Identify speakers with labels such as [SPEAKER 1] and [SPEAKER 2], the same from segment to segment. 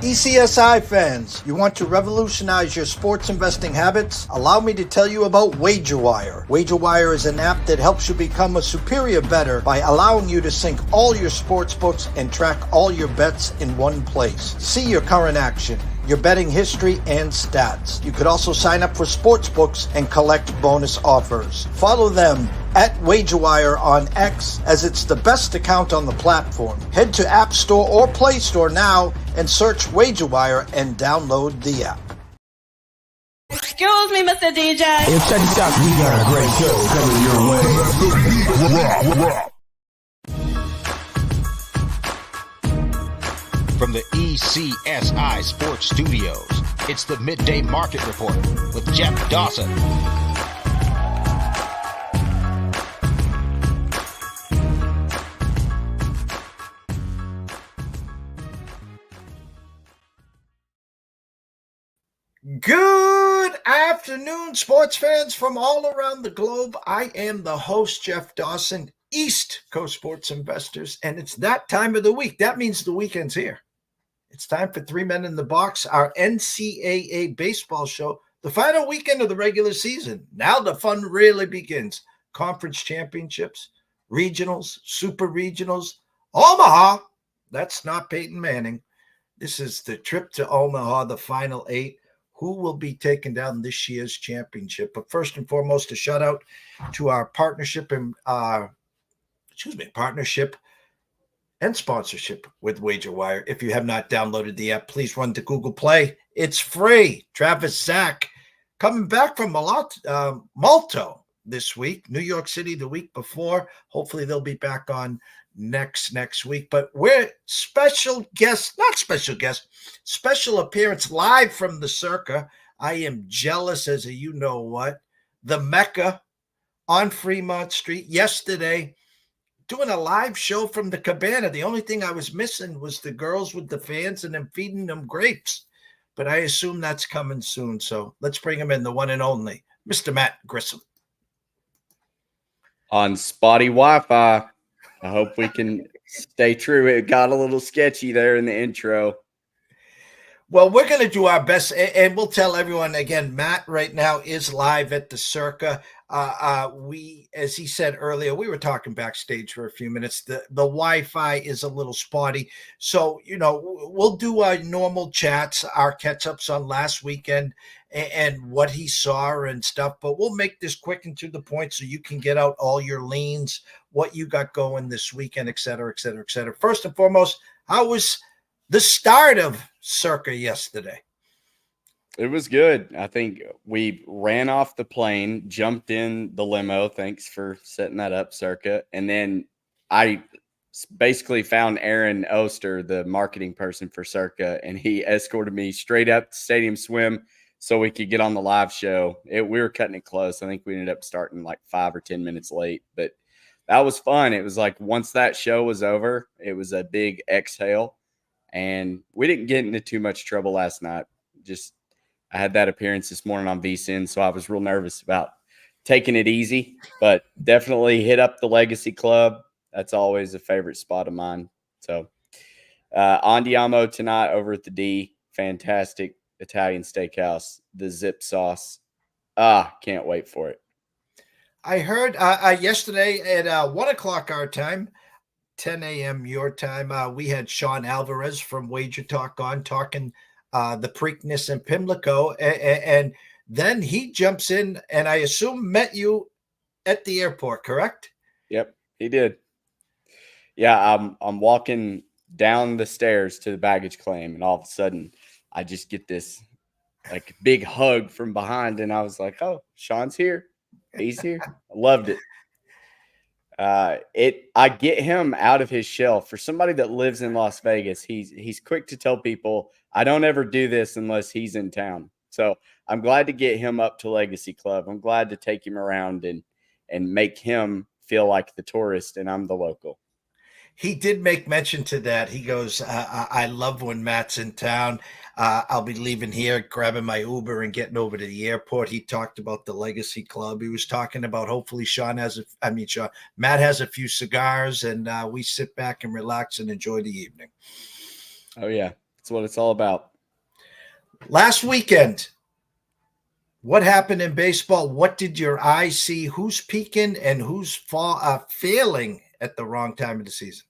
[SPEAKER 1] ECSI fans, you want to revolutionize your sports investing habits? Allow me to tell you about WagerWire. WagerWire is an app that helps you become a superior bettor by allowing you to sync all your sports books and track all your bets in one place. See your current action, your betting history, and stats. You could also sign up for sports books and collect bonus offers. Follow them at WagerWire on X, as it's the best account on the platform. Head to App Store or Play Store now and search WagerWire and download the app.
[SPEAKER 2] Excuse me, Mr. DJ.
[SPEAKER 3] Hey, check this out. We got a great show coming your way.
[SPEAKER 4] From the ECSI Sports Studios, it's the Midday Market Report with Jeff Dawson.
[SPEAKER 1] Good afternoon, sports fans from all around the globe. I am the host, Jeff Dawson, East Coast Sports Investors, and it's that time of the week. That means the weekend's here. It's time for 3 Men in the Box, our NCAA baseball show, the final weekend of the regular season. Now the fun really begins. Conference championships, regionals, super regionals, Omaha. That's not Peyton Manning. This is the trip to Omaha, the final 8. Who will be taking down this year's championship? But first and foremost, a shout out to our partnership and sponsorship with WagerWire. If you have not downloaded the app, please run to Google Play. It's free. Travis Zach coming back from Malto this week, New York City the week before. Hopefully they'll be back on next week. But we're special appearance live from the CIRCA. I am jealous as a you-know-what. The Mecca on Fremont Street yesterday, doing a live show from the cabana. The only thing I was missing was the girls with the fans and them feeding them grapes. But I assume that's coming soon. So let's bring him in, the one and only, Mr. Matt Grissom.
[SPEAKER 5] On spotty Wi-Fi. I hope we can stay true. It got a little sketchy there in the intro.
[SPEAKER 1] Well, we're going to do our best, and we'll tell everyone again, Matt right now is live at the CIRCA. We, as he said earlier, we were talking backstage for a few minutes. The Wi-Fi is a little spotty. So, we'll do our normal chats, our catch-ups on last weekend and what he saw and stuff. But we'll make this quick and to the point so you can get out all your leans, what you got going this weekend, et cetera, et cetera, et cetera. First and foremost, how was the start of CIRCA yesterday?
[SPEAKER 5] It was good. I think we ran off the plane, jumped in the limo. Thanks for setting that up, CIRCA. And then I basically found Aaron Oster, the marketing person for CIRCA, and he escorted me straight up to Stadium Swim so we could get on the live show. We were cutting it close. I think we ended up starting like 5 or 10 minutes late, but that was fun. It was like once that show was over, it was a big exhale, and we didn't get into too much trouble last night. I had that appearance this morning on VSIN, so I was real nervous about taking it easy, but definitely hit up the Legacy Club. That's always a favorite spot of mine. So Andiamo tonight over at the D, fantastic Italian steakhouse, the Zip Sauce. Can't wait for it.
[SPEAKER 1] I heard yesterday at 1 o'clock our time, 10 a.m. your time, we had Sean Alvarez from Wager Talk on talking the Preakness and Pimlico, and then he jumps in and I assume met you at the airport, correct?
[SPEAKER 5] Yep, he did. Yeah, I'm walking down the stairs to the baggage claim, and all of a sudden I just get this like big hug from behind, and I was like, oh, Sean's here. He's here. I loved it. I get him out of his shell. For somebody that lives in Las Vegas, he's quick to tell people, I don't ever do this unless he's in town. So I'm glad to get him up to Legacy Club. I'm glad to take him around and make him feel like the tourist and I'm the local.
[SPEAKER 1] He did make mention to that. He goes, I love when Matt's in town. I'll be leaving here, grabbing my Uber and getting over to the airport. He talked about the Legacy Club. He was talking about hopefully Matt has a few cigars and we sit back and relax and enjoy the evening.
[SPEAKER 5] Oh, yeah. That's what it's all about.
[SPEAKER 1] Last weekend, what happened in baseball? What did your eyes see? Who's peaking and who's failing at the wrong time of the season?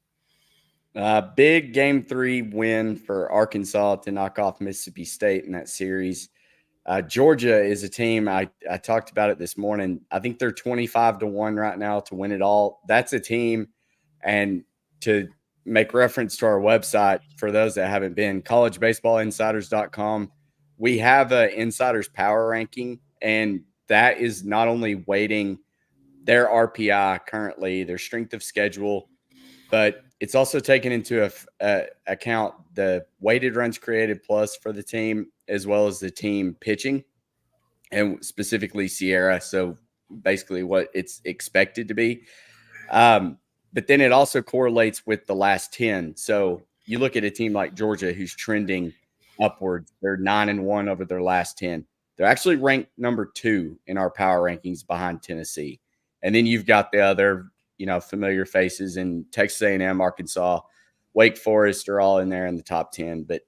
[SPEAKER 5] Big Game 3 win for Arkansas to knock off Mississippi State in that series. Georgia is a team, I talked about it this morning. I think they're 25-1 right now to win it all. That's a team, and to make reference to our website, for those that haven't been, collegebaseballinsiders.com, we have an insiders power ranking, and that is not only weighting their RPI currently, their strength of schedule, but it's also taken into account the weighted runs created plus for the team, as well as the team pitching, and specifically Sierra. So basically what it's expected to be. But then it also correlates with the last 10. So you look at a team like Georgia who's trending upwards. They're 9-1 over their last 10. They're actually ranked number 2 in our power rankings behind Tennessee. And then you've got the other, familiar faces in Texas A&M, Arkansas, Wake Forest are all in there in the top 10. But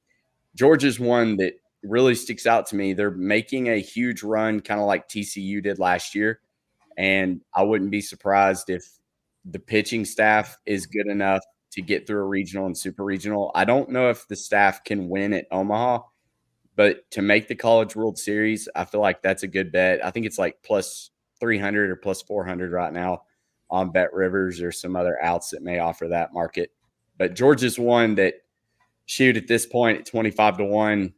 [SPEAKER 5] Georgia's one that really sticks out to me. They're making a huge run, kind of like TCU did last year. And I wouldn't be surprised if the pitching staff is good enough to get through a regional and super regional. I don't know if the staff can win at Omaha, but to make the College World Series, I feel like that's a good bet. I think it's like plus 300 or plus 400 right now on Bet Rivers or some other outs that may offer that market. But Georgia's one that, shoot, at this point at 25-1,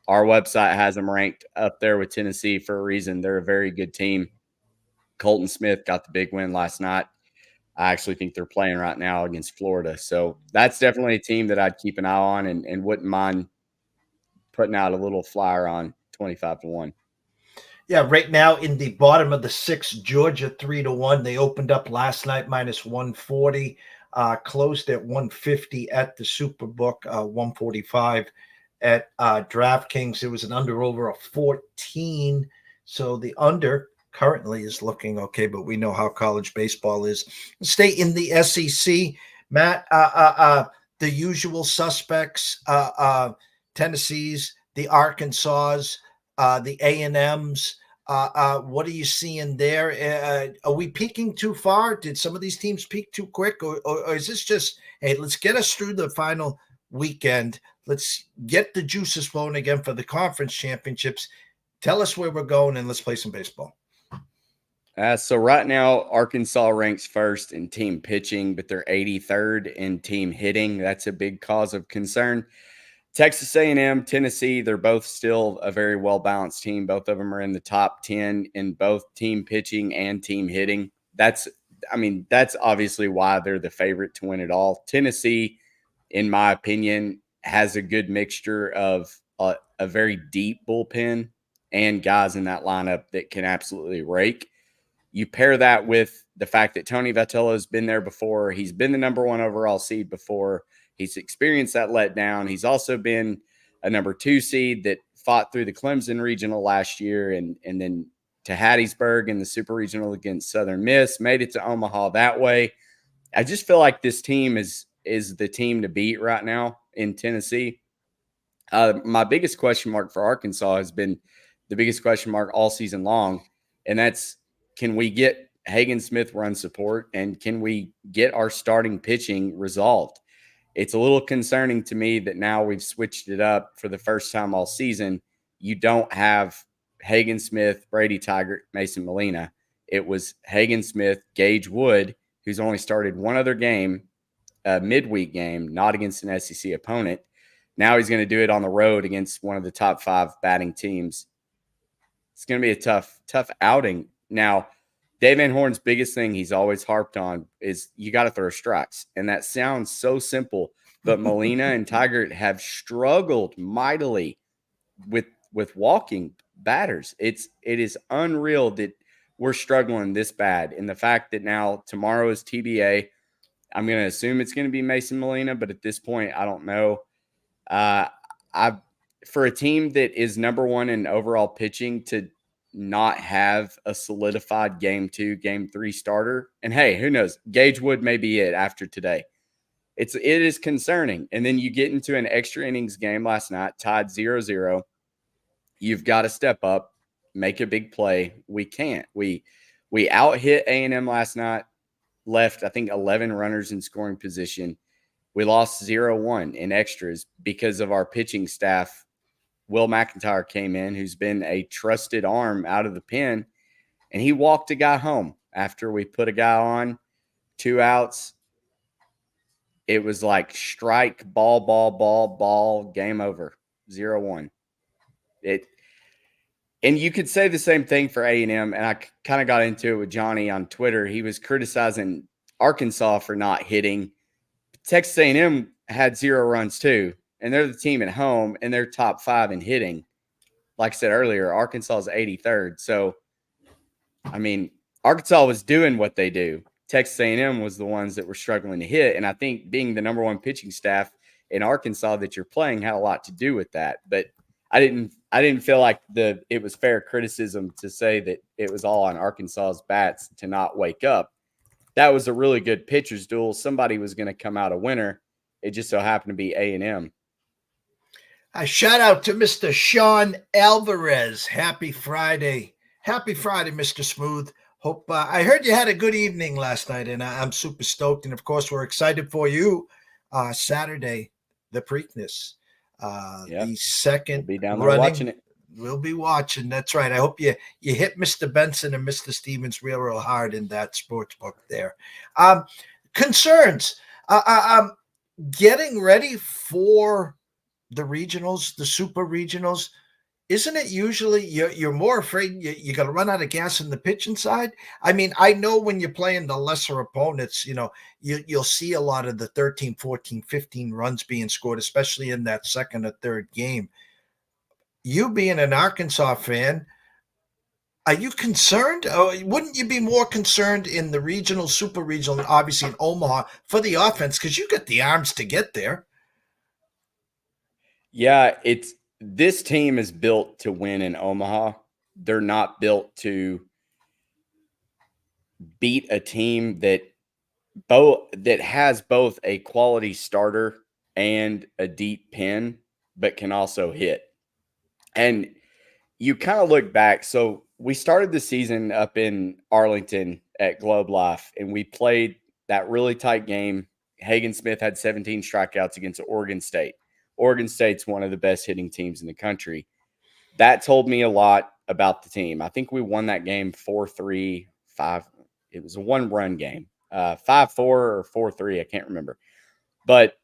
[SPEAKER 5] our website has them ranked up there with Tennessee for a reason. They're a very good team. Colton Smith got the big win last night. I actually think they're playing right now against Florida. So that's definitely a team that I'd keep an eye on and wouldn't mind putting out a little flyer on 25-1.
[SPEAKER 1] Yeah, right now in the bottom of the 6th, Georgia 3-1. They opened up last night minus 140, closed at 150 at the Superbook, 145 at DraftKings. It was an under over a 14. So the under currently is looking okay, but we know how college baseball is. Stay in the SEC, Matt. The usual suspects: Tennessee's, the Arkansas's, the A&M's. What are you seeing there? Are we peaking too far? Did some of these teams peak too quick, or is this just, hey, let's get us through the final weekend? Let's get the juices flowing again for the conference championships. Tell us where we're going, and let's play some baseball.
[SPEAKER 5] So right now, Arkansas ranks first in team pitching, but they're 83rd in team hitting. That's a big cause of concern. Texas A&M, Tennessee, they're both still a very well-balanced team. Both of them are in the top 10 in both team pitching and team hitting. That's obviously why they're the favorite to win it all. Tennessee, in my opinion, has a good mixture of a very deep bullpen and guys in that lineup that can absolutely rake. You pair that with the fact that Tony Vitello has been there before. He's been the number 1 overall seed before. He's experienced that letdown. He's also been a number 2 seed that fought through the Clemson regional last year and then to Hattiesburg in the super regional against Southern Miss, made it to Omaha that way. I just feel like this team is the team to beat right now in Tennessee. My biggest question mark for Arkansas has been the biggest question mark all season long, and that's, can we get Hagen Smith run support, and can we get our starting pitching resolved? It's a little concerning to me that now we've switched it up for the first time all season. You don't have Hagen Smith, Brady Taggart, Mason Molina. It was Hagen Smith, Gage Wood, who's only started one other game, a midweek game, not against an SEC opponent. Now he's going to do it on the road against one of the top 5 batting teams. It's going to be a tough outing. Now, Dave Van Horn's biggest thing he's always harped on is you got to throw strikes. And that sounds so simple, but Molina and Taggart have struggled mightily with walking batters. It is unreal that we're struggling this bad. And the fact that now tomorrow is TBA, I'm going to assume it's going to be Mason Molina, but at this point, I don't know. For a team that is number 1 in overall pitching to not have a solidified game 2, game 3 starter, and hey, who knows? Gage Wood may be it after today. it is concerning. And then you get into an extra innings game last night, tied 0-0. You've got to step up, make a big play. We can't. We out-hit A&M last night, left, I think, 11 runners in scoring position. We lost 0-1 in extras because of our pitching staff. Will McIntyre came in, who's been a trusted arm out of the pen, and he walked a guy home after we put a guy on, 2 outs. It was like strike, ball, game over, 0-1. And you could say the same thing for A&M, and I kind of got into it with Johnny on Twitter. He was criticizing Arkansas for not hitting. Texas A&M had 0 runs too, and they're the team at home, and they're top 5 in hitting. Like I said earlier, Arkansas is 83rd. So, I mean, Arkansas was doing what they do. Texas A&M was the ones that were struggling to hit, and I think being the number 1 pitching staff in Arkansas that you're playing had a lot to do with that. But I didn't feel like it was fair criticism to say that it was all on Arkansas's bats to not wake up. That was a really good pitcher's duel. Somebody was going to come out a winner. It just so happened to be A&M.
[SPEAKER 1] A shout out to Mr. Sean Alvarez. Happy Friday. Happy Friday, Mr. Smooth. Hope I heard you had a good evening last night, and I'm super stoked. And, of course, we're excited for you Saturday, the Preakness. The second
[SPEAKER 5] we'll be down there watching it.
[SPEAKER 1] We'll be watching. That's right. I hope you hit Mr. Benson and Mr. Stevens real hard in that sports book there. Concerns. Getting ready for the regionals, the super regionals. Isn't it usually you're more afraid you got to run out of gas in the pitching side? I mean, I know when you're playing the lesser opponents, you'll see a lot of the 13, 14, 15 runs being scored, especially in that second or third game. You being an Arkansas fan, are you concerned? Or wouldn't you be more concerned in the regional, super regional, and obviously in Omaha for the offense because you got the arms to get there?
[SPEAKER 5] Yeah, this team is built to win in Omaha. They're not built to beat a team that has both a quality starter and a deep pen, but can also hit. And you kind of look back. So we started the season up in Arlington at Globe Life, and we played that really tight game. Hagen Smith had 17 strikeouts against Oregon State. Oregon State's one of the best hitting teams in the country. That told me a lot about the team. I think we won that game 4-3, 5. It was a 1-run game, 5-4 or 4-3. I can't remember. But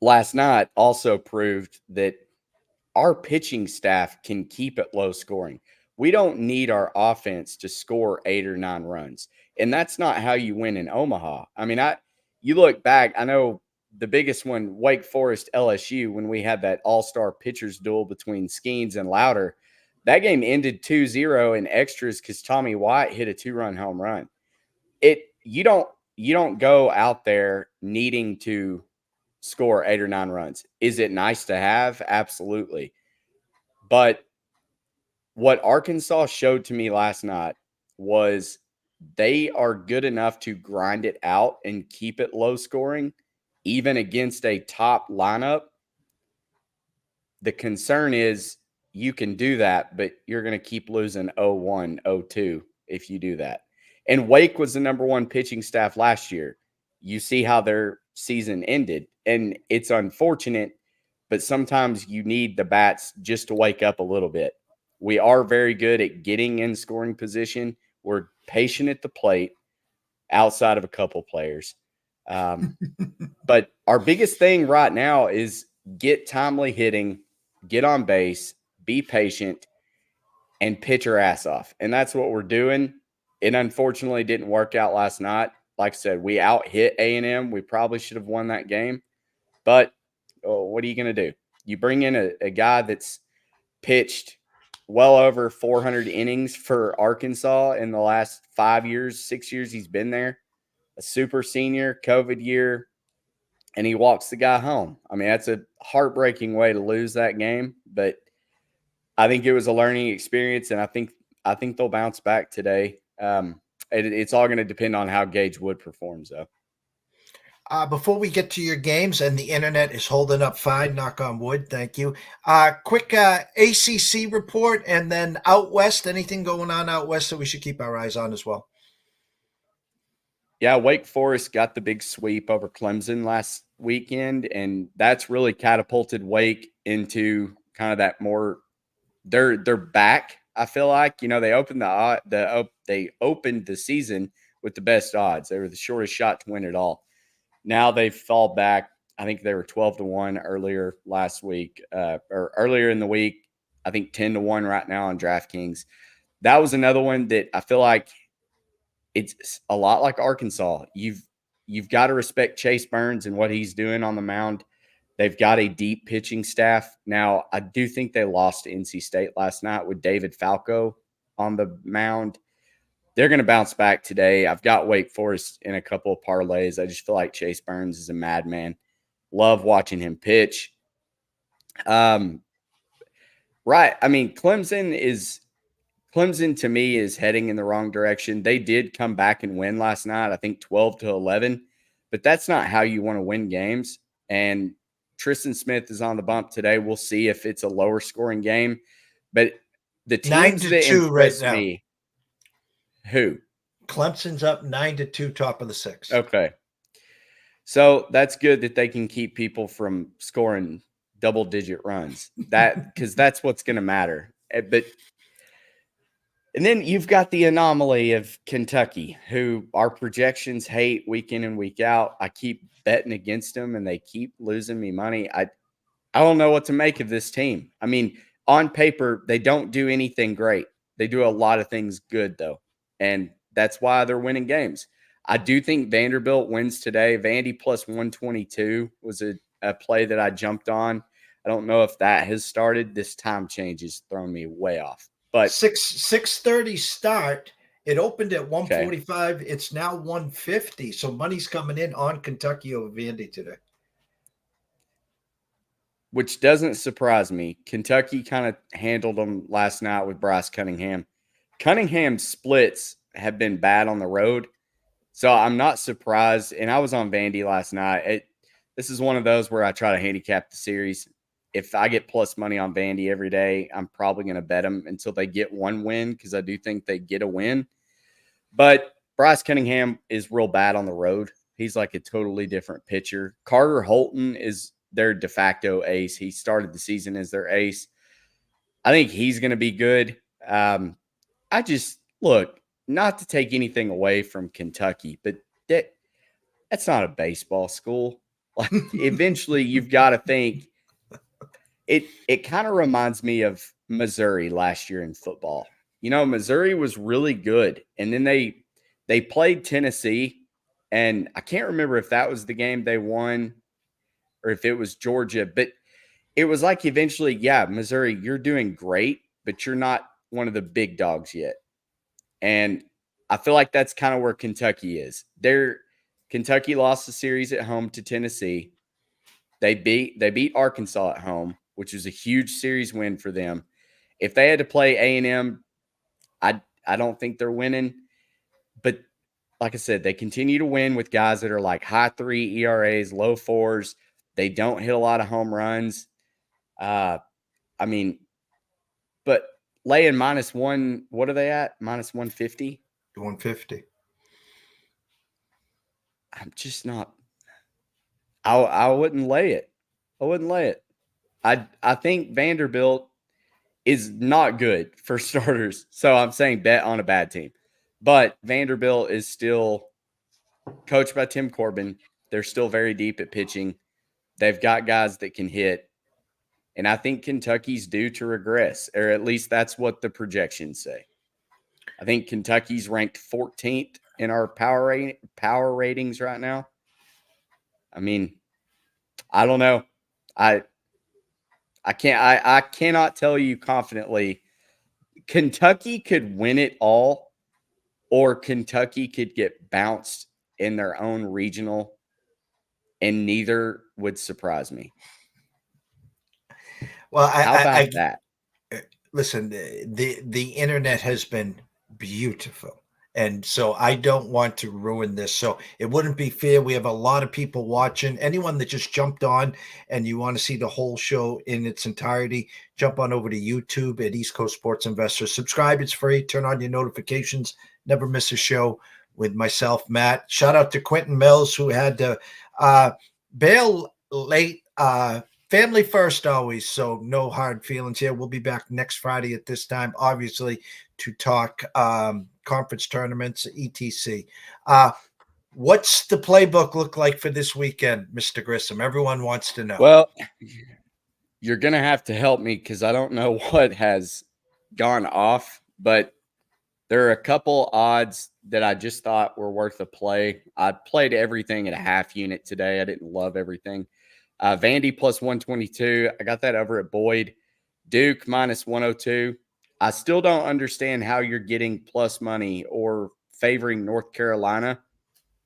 [SPEAKER 5] last night also proved that our pitching staff can keep it low scoring. We don't need our offense to score 8 or 9 runs. And that's not how you win in Omaha. I mean, you look back, I know the biggest one, Wake Forest LSU, when we had that all-star pitchers duel between Skeens and Louder, that game ended 2-0 in extras because Tommy White hit a 2-run home run. You don't go out there needing to score 8 or 9 runs. Is it nice to have? Absolutely. But what Arkansas showed to me last night was they are good enough to grind it out and keep it low scoring, even against a top lineup. The concern is you can do that, but you're going to keep losing 0-1, 0-2 if you do that. And Wake was the number 1 pitching staff last year. You see how their season ended, and it's unfortunate, but sometimes you need the bats just to wake up a little bit. We are very good at getting in scoring position. We're patient at the plate outside of a couple players. But our biggest thing right now is get timely hitting, get on base, be patient, and pitch your ass off. And that's what we're doing. It unfortunately didn't work out last night. Like I said, we out-hit A&M. We probably should have won that game. But what are you going to do? You bring in a guy that's pitched well over 400 innings for Arkansas in the last 5 years, 6 years he's been there, a super senior, COVID year, and he walks the guy home. I mean, that's a heartbreaking way to lose that game, but I think it was a learning experience, and I think they'll bounce back today. It's all going to depend on how Gage Wood performs, though.
[SPEAKER 1] Before we get to your games, and the internet is holding up fine, knock on wood, thank you. Quick ACC report, and then out west, anything going on out west that we should keep our eyes on as well?
[SPEAKER 5] Yeah, Wake Forest got the big sweep over Clemson last weekend, and that's really catapulted Wake into kind of that more. They're back. I feel like they opened they opened the season with the best odds. They were the shortest shot to win it all. Now they fall back. I think they were 12-1 earlier last week, or earlier in the week. I think 10-1 right now on DraftKings. That was another one that I feel like it's a lot like Arkansas. You've got to respect Chase Burns and what he's doing on the mound. They've got a deep pitching staff. Now, I do think they lost to NC State last night with David Falco on the mound. They're going to bounce back today. I've got Wake Forest in a couple of parlays. I just feel like Chase Burns is a madman. Love watching him pitch. Right. I mean, Clemson to me is heading in the wrong direction. They did come back and win last night, I think 12-11, but that's not how you want to win games. And Tristan Smith is on the bump today. We'll see if it's a lower scoring game, but the teams that impress
[SPEAKER 1] right
[SPEAKER 5] me. Who?
[SPEAKER 1] Clemson's up 9-2, top of the sixth.
[SPEAKER 5] Okay. So that's good that they can keep people from scoring double-digit runs. Because that's what's going to matter. And then you've got the anomaly of Kentucky, who our projections hate week in and week out. I keep betting against them, and they keep losing me money. I don't know what to make of this team. I mean, on paper, they don't do anything great. They do a lot of things good, though. And that's why they're winning games. I do think Vanderbilt wins today. Vandy plus 122 was a play that I jumped on. I don't know if that has started. This time change has thrown me way off. But
[SPEAKER 1] 6:30 start. It opened at 145.
[SPEAKER 5] Okay.
[SPEAKER 1] It's now 150. So money's coming in on Kentucky over Vandy today.
[SPEAKER 5] Which doesn't surprise me. Kentucky kind of handled them last night with Bryce Cunningham. Cunningham's splits have been bad on the road, so I'm not surprised. And I was on Vandy last night. This is one of those where I try to handicap the series. If I get plus money on Vandy every day, I'm probably going to bet them until they get one win because I do think they get a win. But Bryce Cunningham is real bad on the road. He's like a totally different pitcher. Carter Holton is their de facto ace. He started the season as their ace. I think he's going to be good. I just look, not to take anything away from Kentucky, but that's not a baseball school. Like eventually you've got to think it kind of reminds me of Missouri last year in football. Missouri was really good. And then they played Tennessee, and I can't remember if that was the game they won or if it was Georgia, but it was like eventually, yeah, Missouri, you're doing great, but you're not one of the big dogs yet. And I feel like that's kind of where Kentucky is. Kentucky lost the series at home to Tennessee. They beat Arkansas at home, which was a huge series win for them. If they had to play A&M, I don't think they're winning. But like I said, they continue to win with guys that are like high 3 ERAs, low 4s. They don't hit a lot of home runs. But laying -1, what are they at? -150?
[SPEAKER 1] 150.
[SPEAKER 5] I'm just not. I wouldn't lay it. I wouldn't lay it. I think Vanderbilt is not good for starters. So I'm saying bet on a bad team. But Vanderbilt is still coached by Tim Corbin. They're still very deep at pitching. They've got guys that can hit. And I think Kentucky's due to regress, or at least that's what the projections say. I think Kentucky's ranked 14th in our power ratings right now. I mean, I don't know. I cannot tell you confidently. Kentucky could win it all, or Kentucky could get bounced in their own regional, and neither would surprise me.
[SPEAKER 1] Well,
[SPEAKER 5] how about that?
[SPEAKER 1] Listen, the internet has been beautiful. And so I don't want to ruin this. So it wouldn't be fair. We have a lot of people watching. Anyone that just jumped on and you want to see the whole show in its entirety, jump on over to YouTube at East Coast Sports Investors. Subscribe. It's free. Turn on your notifications. Never miss a show with myself, Matt. Shout out to Quentin Mills, who had to bail late. Family first always, so no hard feelings here. We'll be back next Friday at this time, obviously, to talk conference tournaments, etc. What's the playbook look like for this weekend, Mr. Grissom? Everyone wants to know.
[SPEAKER 5] Well, you're going to have to help me because I don't know what has gone off, but there are a couple odds that I just thought were worth a play. I played everything at a half unit today. I didn't love everything. Vandy plus 122. I got that over at Boyd. Duke minus 102. I still don't understand how you're getting plus money or favoring North Carolina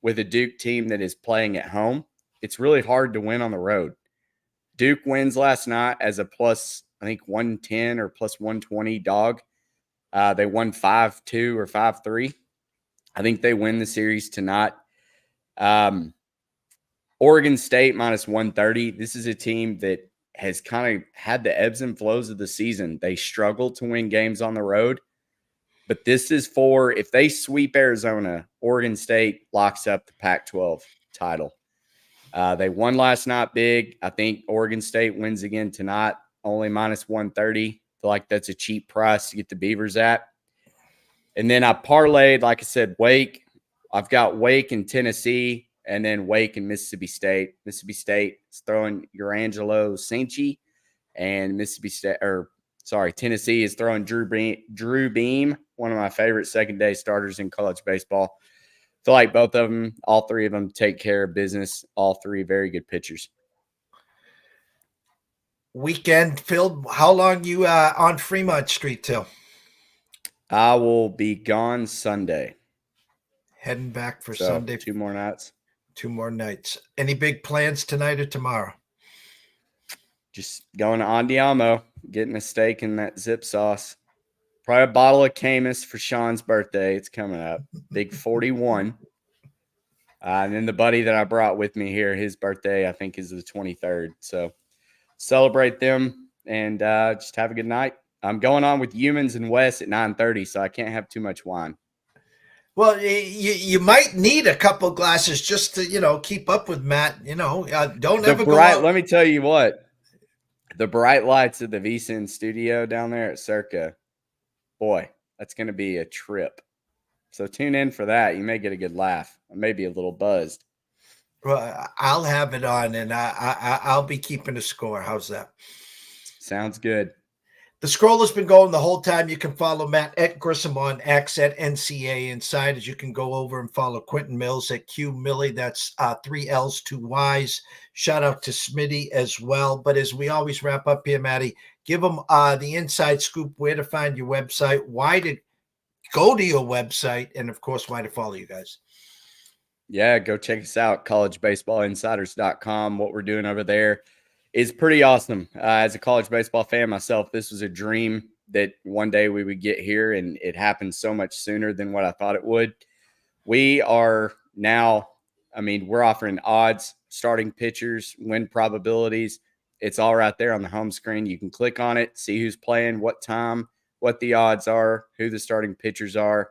[SPEAKER 5] with a Duke team that is playing at home. It's really hard to win on the road. Duke wins last night as a plus, I think, 110 or plus 120 dog. They won 5-2 or 5-3. I think they win the series tonight. Oregon State minus 130. This is a team that has kind of had the ebbs and flows of the season. They struggle to win games on the road. But this is for, if they sweep Arizona, Oregon State locks up the Pac-12 title. They won last night big. I think Oregon State wins again tonight, only minus 130. I feel like that's a cheap price to get the Beavers at. And then I parlayed, like I said, Wake. I've got Wake and Tennessee, and then Wake and Mississippi State. Mississippi State is throwing Urangelo Sanchi, and Tennessee is throwing Drew Beam, one of my favorite second-day starters in college baseball. I feel like both of them, all three of them, take care of business. All three very good pitchers.
[SPEAKER 1] Weekend filled. How long you on Fremont Street till?
[SPEAKER 5] I will be gone Sunday.
[SPEAKER 1] Heading back for Sunday.
[SPEAKER 5] 2 more nights.
[SPEAKER 1] 2 more nights. Any big plans tonight or tomorrow?
[SPEAKER 5] Just going to Andiamo, getting a steak and that zip sauce. Probably a bottle of Camus for Sean's birthday. It's coming up. Big 41. And then the buddy that I brought with me here, his birthday, I think, is the 23rd. So celebrate them and just have a good night. I'm going on with Humans and Wes at 9:30, so I can't have too much wine.
[SPEAKER 1] Well, you might need a couple glasses just to, keep up with Matt. Don't ever go out.
[SPEAKER 5] Let me tell you what. The bright lights of the VSiN studio down there at CIRCA, boy, that's going to be a trip. So tune in for that. You may get a good laugh. I may be a little buzzed.
[SPEAKER 1] Well, I'll have it on, and I'll be keeping a score. How's that?
[SPEAKER 5] Sounds good.
[SPEAKER 1] The scroll has been going the whole time. You can follow Matt at Grissom on X at NCAA Insiders. You can go over and follow Quentin Mills at Q Millie. That's 3 L's, 2 Y's. Shout out to Smitty as well. But as we always wrap up here, Matty, give them the inside scoop, where to find your website, why to go to your website, and, of course, why to follow you guys.
[SPEAKER 5] Yeah, go check us out, collegebaseballinsiders.com. What we're doing over there is pretty awesome. As a college baseball fan myself, this was a dream that one day we would get here, and it happened so much sooner than what I thought it would. We are now, we're offering odds, starting pitchers, win probabilities. It's all right there on the home screen. You can click on it, see who's playing, what time, what the odds are, who the starting pitchers are.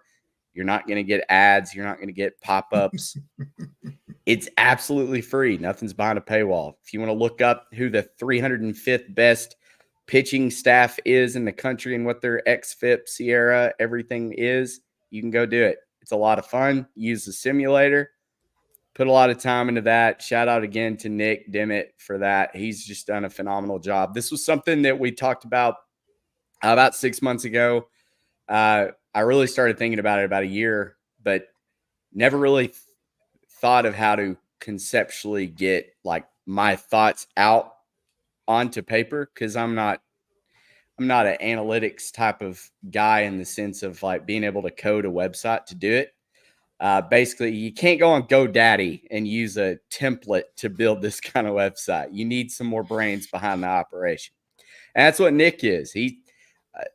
[SPEAKER 5] You're not going to get ads. You're not going to get pop-ups. It's absolutely free. Nothing's behind a paywall. If you want to look up who the 305th best pitching staff is in the country and what their XFIP, Sierra, everything is, you can go do it. It's a lot of fun. Use the simulator. Put a lot of time into that. Shout out again to Nick Dimmitt for that. He's just done a phenomenal job. This was something that we talked about 6 months ago. I really started thinking about it about a year, but never really thought of how to conceptually get my thoughts out onto paper, because I'm not an analytics type of guy in the sense of being able to code a website to do it. Basically, you can't go on GoDaddy and use a template to build this kind of website. You need some more brains behind the operation. And that's what Nick is.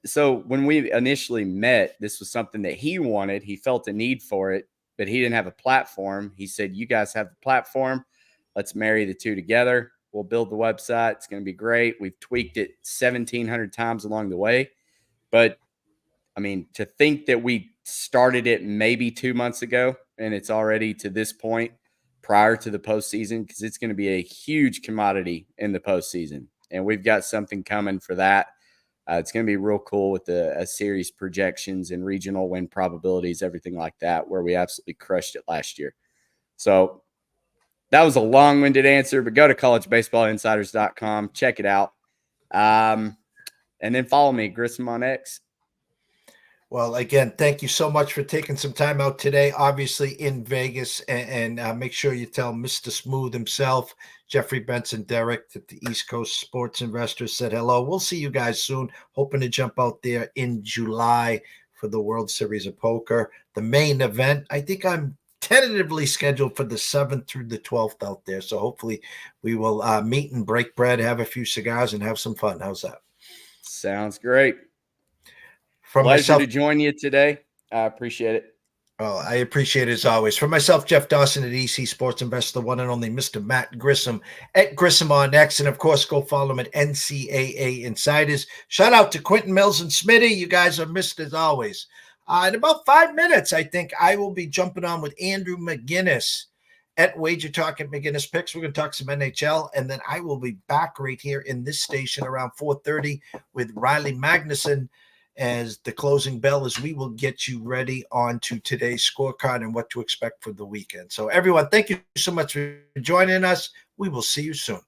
[SPEAKER 5] So when we initially met, this was something that he wanted. He felt a need for it, but he didn't have a platform. He said, you guys have the platform. Let's marry the two together. We'll build the website. It's going to be great. We've tweaked it 1,700 times along the way. But I mean, to think that we started it maybe 2 months ago and it's already to this point prior to the postseason, because it's going to be a huge commodity in the postseason. And we've got something coming for that. It's going to be real cool with a series projections and regional win probabilities, everything like that, where we absolutely crushed it last year. So that was a long-winded answer, but go to collegebaseballinsiders.com, check it out. And then follow me, Grissom on X.
[SPEAKER 1] Well, again, thank you so much for taking some time out today, obviously in Vegas, and make sure you tell Mr. Smooth himself, Jeffrey Benson Derrick, that the East Coast Sports Investors said hello. We'll see you guys soon. Hoping to jump out there in July for the World Series of Poker. The main event, I think I'm tentatively scheduled for the 7th through the 12th out there. So hopefully we will meet and break bread, have a few cigars, and have some fun. How's that?
[SPEAKER 5] Sounds great.
[SPEAKER 1] From
[SPEAKER 5] Pleasure
[SPEAKER 1] myself
[SPEAKER 5] to join you today. I appreciate it.
[SPEAKER 1] Oh, I appreciate it as always. For myself, Jeff Dawson at EC Sports Investor, the one and only Mr. Matt Grissom at Grissom on X. And of course, go follow him at NCAA Insiders. Shout out to Quentin Mills and Smitty. You guys are missed as always. In about 5 minutes, I think I will be jumping on with Andrew McGinnis at Wager Talk at McGinnis Picks. We're going to talk some NHL, and then I will be back right here in this station around 4:30 with Riley Magnuson as the closing bell, as we will get you ready on to today's scorecard and what to expect for the weekend. So everyone, thank you so much for joining us. We will see you soon.